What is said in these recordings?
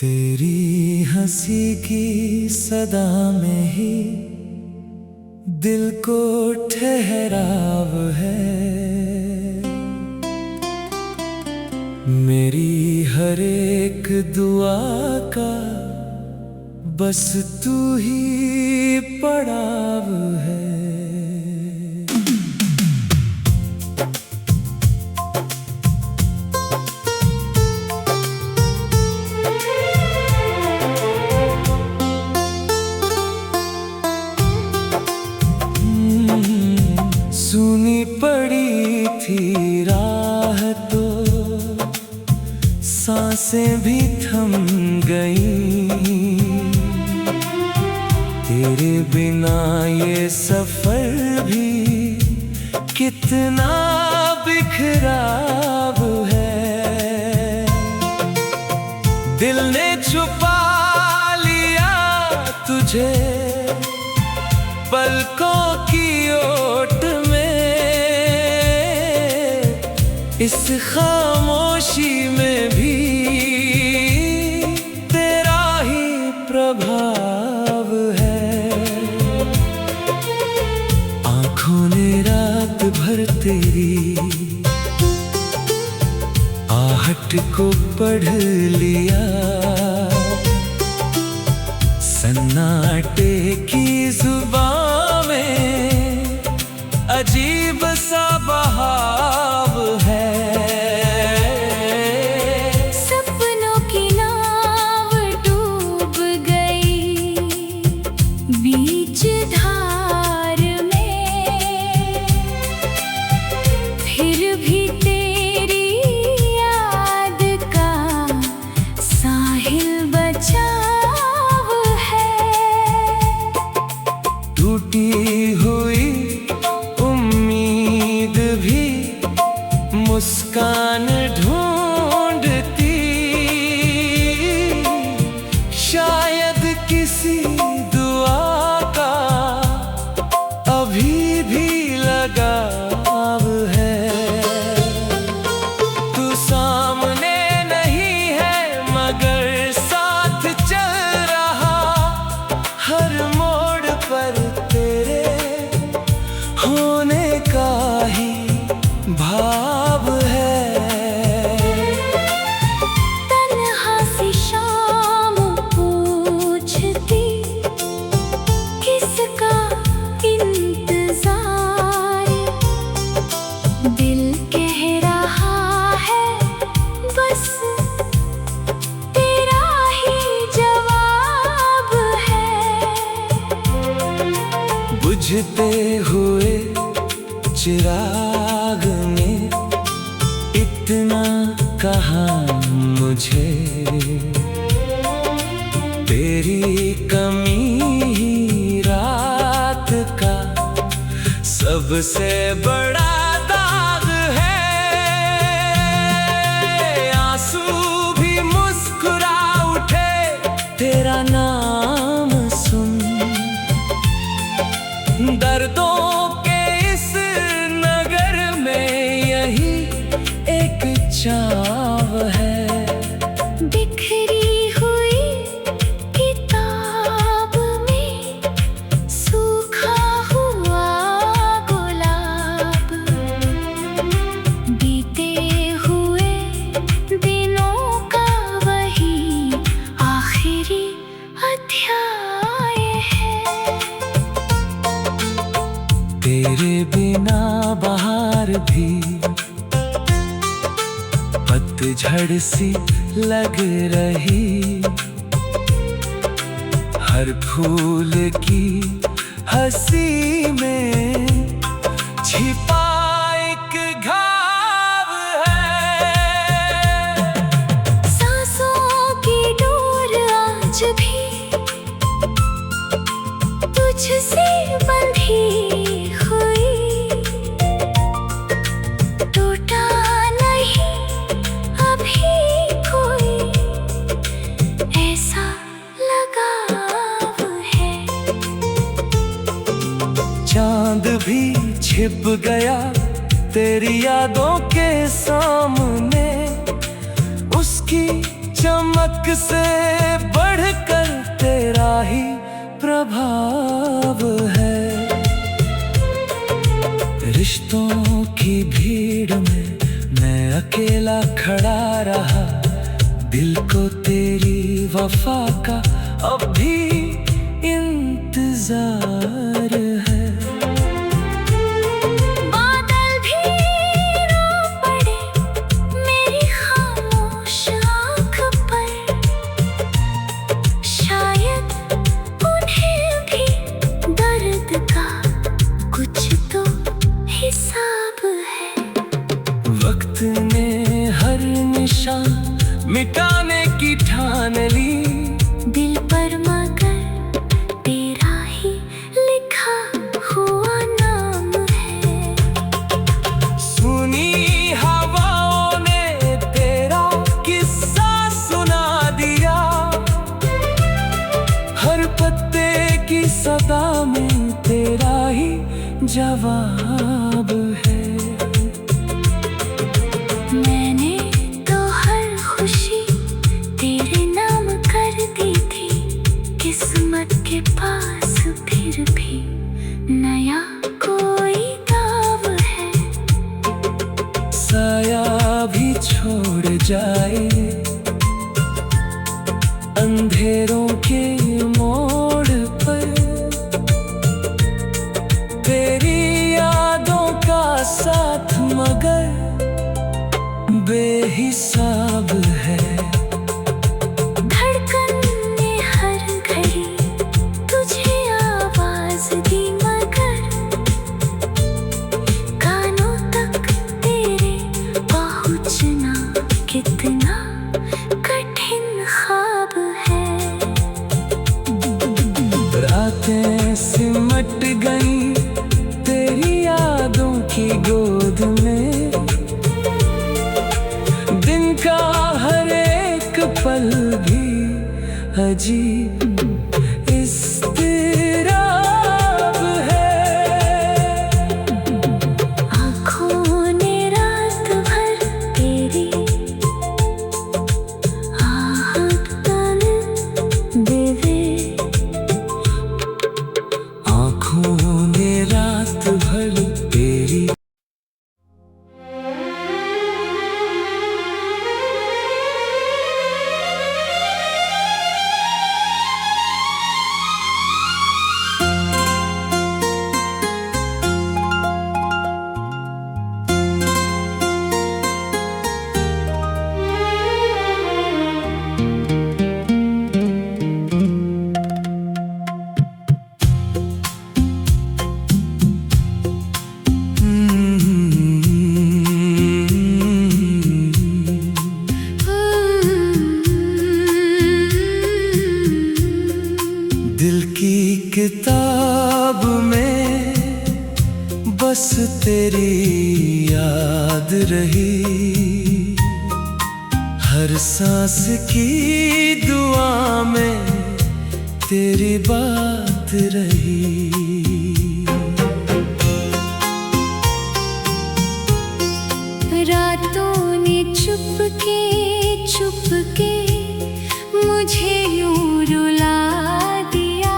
तेरी हंसी की सदा में ही दिल को ठहराव है। मेरी हर एक दुआ का बस तू ही पड़ाव है। सुनी पड़ी थी राह तो सांसें भी थम गईं। तेरे बिना ये सफर भी कितना बिखराव है। दिल ने छुपा लिया तुझे पलकों की ओट में। इस खामोशी में भी तेरा ही प्रभाव है। आँखों ने रात भर तेरी आहट को पढ़ लिया। सन्नाटे की जुबान में अजीब सा बहाव है। सपनों की नाव डूब गई बीच धार में। फिर भी तेरी याद का साहिल बचा टूटी हुई उम्मीद भी मुस्कान ढूंढती। शायद किसी दुआ का अभी भी लगाव है। तू सामने नहीं है मगर साथ चल रहा। हर मोड़ पर तेरे होने का ही भाव है। तन्हा सी शाम पूछती किसका इंतजार। दिल कह रहा है बस तेरा ही जवाब है। बुझते हुए चिराग ने इतना कहा मुझे। तेरी कमी ही रात का सबसे बड़ा दाग है। आंसू भी मुस्कुरा उठे तेरा नाम सुन। दर्दों के इस नगर में यही एक चाव है। बिखरी हुई किताब में सूखा हुआ गुलाब। बीते हुए दिनों का वही आखिरी अध्याय है। तेरे बिना बहार भी पतझड़ सी लग रही। हर फूल की हंसी में छिपा एक घाव है। सांसों की डोर आज भी तुझसे बंधी हुई। टूटा नहीं अभी कोई ऐसा लगाव है। चांद भी छिप गया तेरी यादों के सामने। उसकी चमक से बढ़कर तेरा ही प्रभाव है। रिश्तों की भीड़ में मैं अकेला खड़ा रहा, दिल को तेरी वफा का अब भी इंतजार है। बादल भी रो पड़े मेरी खामोश आँख पर, शायद उन्हें भी दर्द का कुछ तो हिसाब है। वक्त ने हर निशान मिटाने की ठान ली, दिल पर मगर तेरा ही लिखा हुआ नाम है। सुनी हवाओं ने तेरा किस्सा सुना दिया, हर पत्ते की सदा में तेरा ही जवाब है। मैंने तो हर खुशी तेरे नाम कर दी थी, किस्मत के पास फिर भी नया कोई दाव है। साया भी छोड़ जाए अंधेरों के मोड़ पर, तेरी यादों का साथ मगर बेहिसाब है। धड़कन ने हर घड़ी तुझे आवाज दी, मगर कानों तक तेरे पहुंचना कितना कठिन ख्वाब है। रातें सिमट गई तेरी यादों की गोद में, दिन का हर एक पल भी अजीब इज़्तिराब है। आँखों ने रात भर तेरी आहट तन देवे, आँखों ने रात भर तेरी दिल की किताब में बस तेरी याद रही, हर सांस की दुआ में तेरी बात रही। रातों ने चुपके मुझे यूं रुला दिया,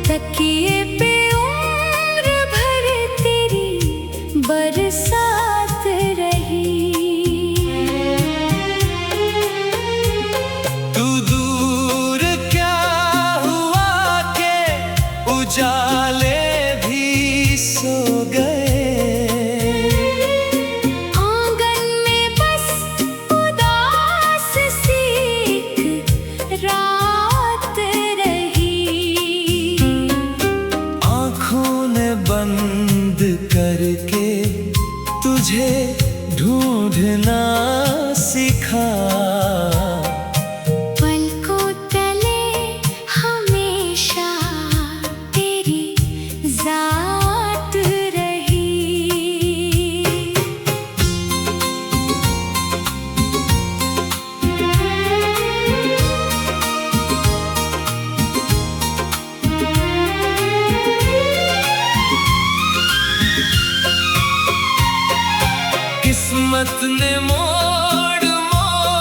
तकिए पे उम्र भर तेरी बरसात रही। तू दूर क्या हुआ के उजाले भी सो गए, आंगन में बस उदास सी एक रात रही। आँखों ने बंद करके तुझे ढूंढना सीखा, पलकों तले हमेशा तेरी जात रही। किस्मत ने मोड़ मोड़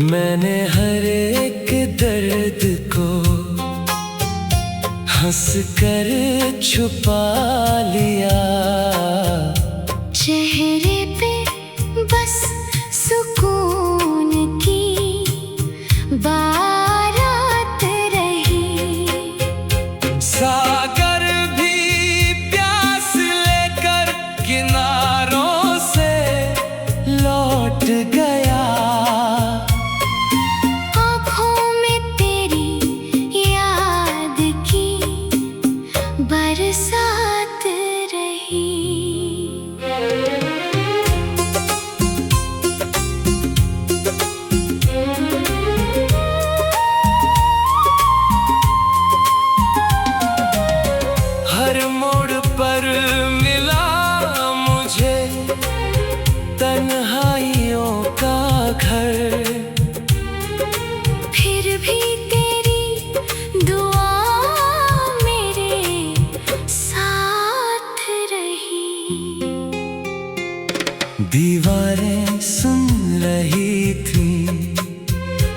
मैंने हर एक दर्द को हंस कर छुपा लिया। चेहरे पे बस सुकून की बारात रही। सागर भी प्यास लेकर किनारों से लौट गया। आँखों में तेरी याद की बरसात रही। हर मोड़ पर मिला मुझे तन्हाइयों का घर। फिर भी तेरी दुआ मेरे साथ रही। दीवारें सुन रही थी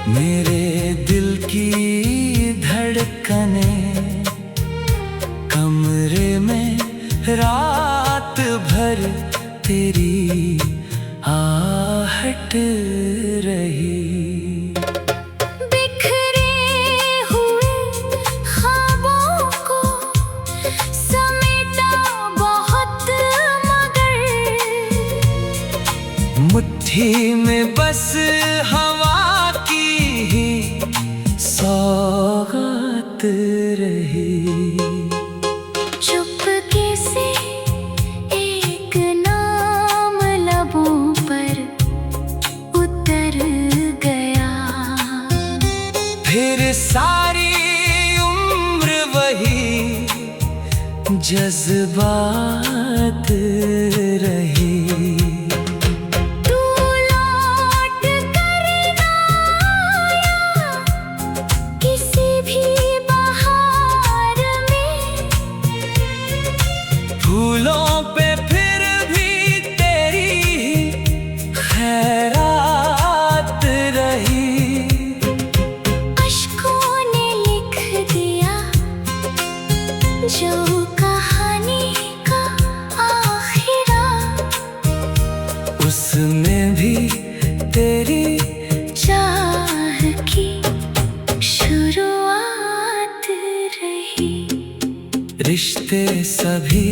मेरे दिल की धड़कनें। कमरे में रात भर तेरी आहट रही। बिखरे हुए ख्वाबों को समेटा बहुत मगर मुट्ठी में बस हवा की ही सौगात रही। चुपके से एक नाम लबों पर उतर गया। फिर सारी उम्र वही जज्बात रही। तू लौट कर ना आया किसी भी बहार में। फूलों पे फिर भी तेरी खैरात रही। अश्कों ने लिख दिया जो कहानी का आखिरा। उसमें भी तेरी चाह की शुरुआत रही। रिश्ते सभी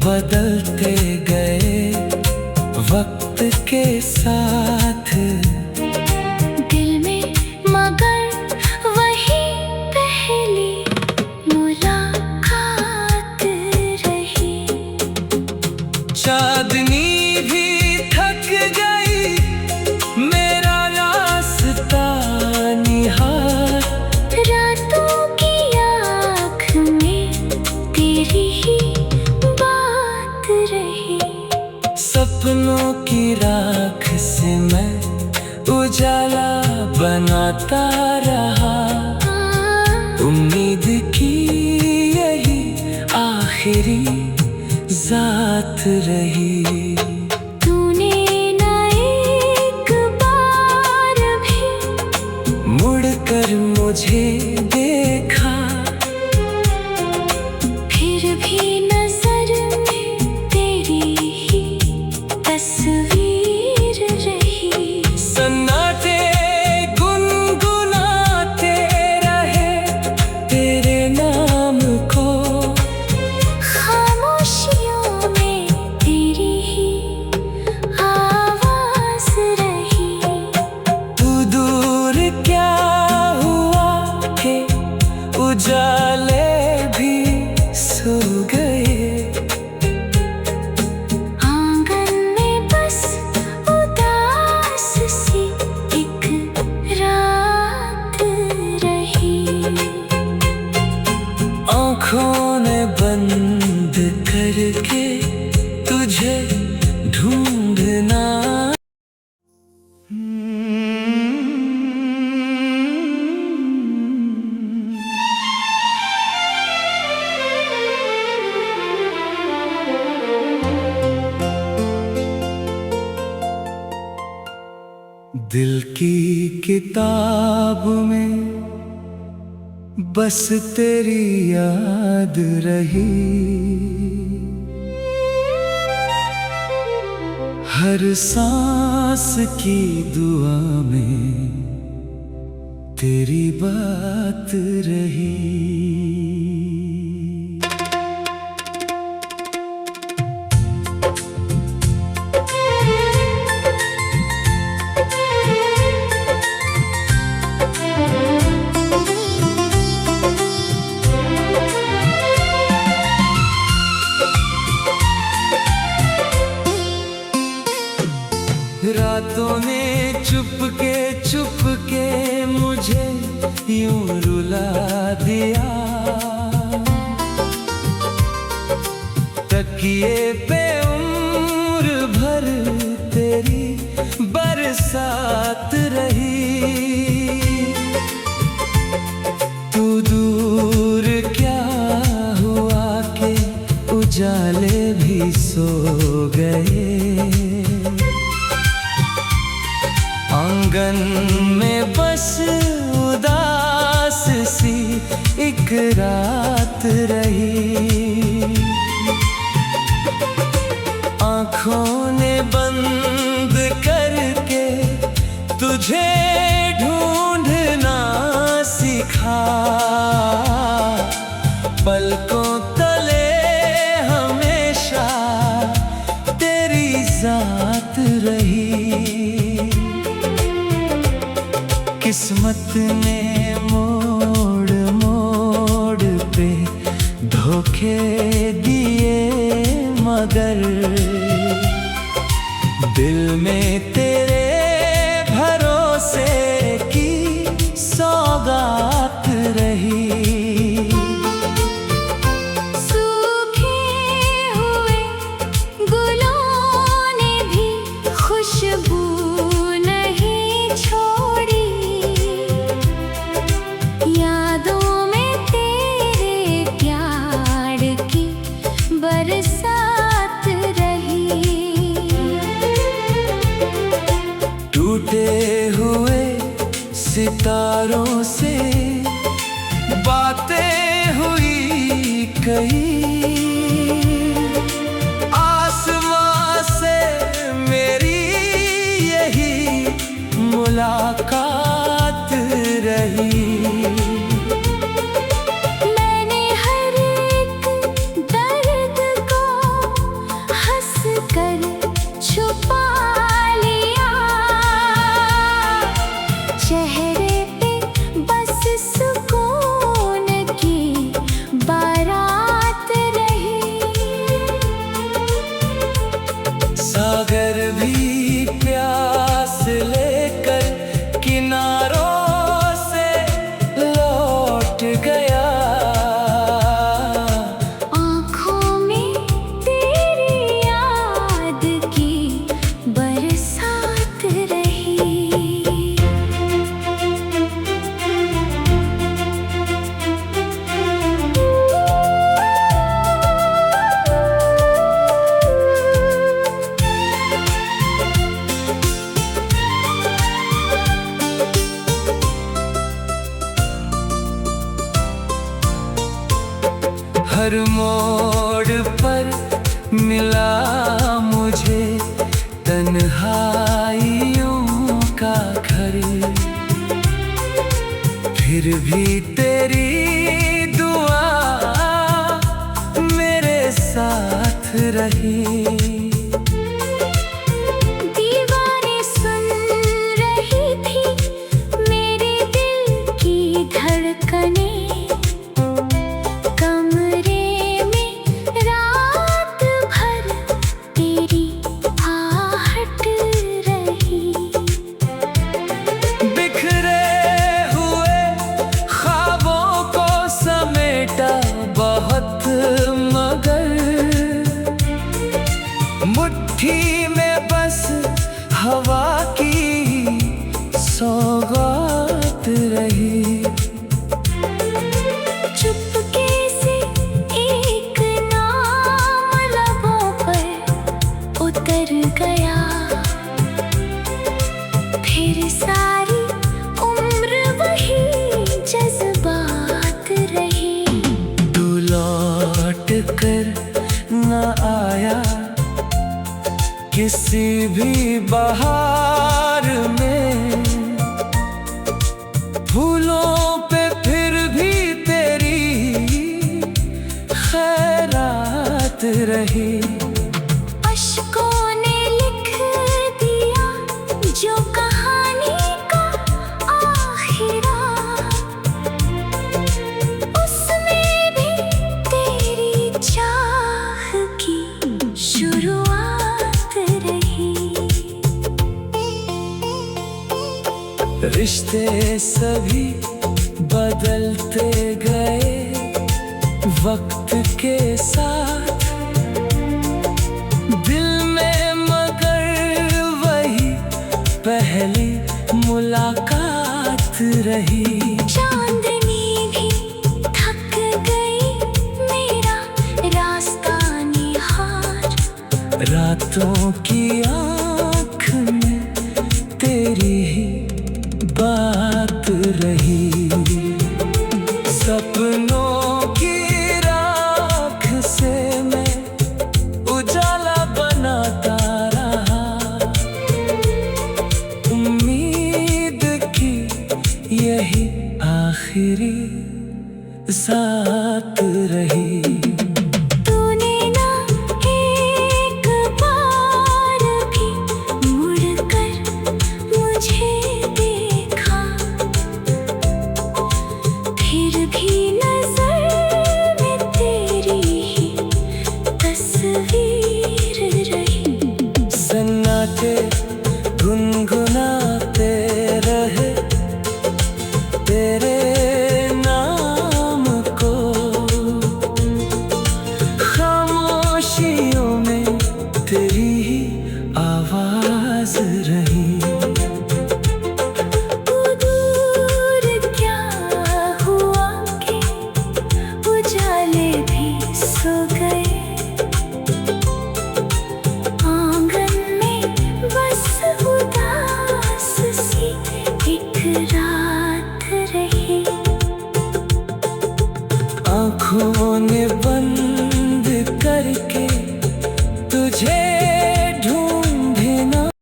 बदलते गए वक्त के साथ। दिल में मगर वही पहली मुलाकात रही। चांदनी भी थक गई मेरा रास्ता निहार। रातों की आँख में तेरी ही बात रही। सपनों की राख से मैं उजाला बनाता रहा। उम्मीद की यही आखिरी ज़ात रही। तूने ना एक बार भी मुड़कर मुझे देखा। फिर भी नजर में तेरी ही तस्वीर रही। सन्नाटे गुनगुनाते रहे तेरे नाम को। खामोशियों में तेरी ही आवाज रही। तू दूर क्या हुआ है दिल की किताब में बस तेरी याद रही, हर सांस की दुआ में तेरी बात रही। रातों ने चुपके मुझे यूं रुला दिया, तकिए पे उम्र भर तेरी बरसात रही। तू दूर क्या हुआ के उजाले भी सो गए, आंगन में बस उदास सी एक रात रही। आँखों ने बंद करके तुझे ढूंढना सीखा, पलकों तले हमेशा तेरी जात रही। किस्मत ने मोड़ मोड़ पे धोखे दिए, मगर दिल में तेरे भरोसे की सौगात रही। सूखे हुए गुलों ने भी खुशबू टूटे हुए सितारों से बातें हुई कई, आसमां से मेरी यही मुलाकात रही। मैंने हर एक दर्द को हंस कर छुपा, चेहरे पे बस सुकून की बारात रही। सागर भी प्यास लेकर किनारों से लौट गया, आँखों में तेरी याद की बरसात रही। हर मोड़ पर मिला मुझे तन्हाइयों का घर, फिर भी तेरी दुआ मेरे साथ रही। दीवारें सुन रही थी मेरे दिल की धड़कनें, बिखरे हुए ख्वाबों किसी भी बहार में, फूलों पे फिर भी तेरी खैरात रही। अश्कों ने लिख दिया जो कहानी का आखिरा, उसमें भी तेरी चाह की शुरुआत रही। रिश्ते सभी बदलते गए वक्त के साथ, दिल में मगर वही पहली मुलाकात रही। चांदनी भी थक गई मेरा रास्ता निहार, रातों की आँख में तेरी ही बात रही। सपनों की राख से मैं उजाला बनाता रहा, उम्मीद की यही आखिरी साथ रही। तूने ना एक बार भी मुड़कर मुझे देखा, फिर भी नजर में तेरी ही तस्वीर रही। सन्नाटे गुनगुनाते रहे तेरे नाम को, खामोशियों में तेरी ही आवाज रही।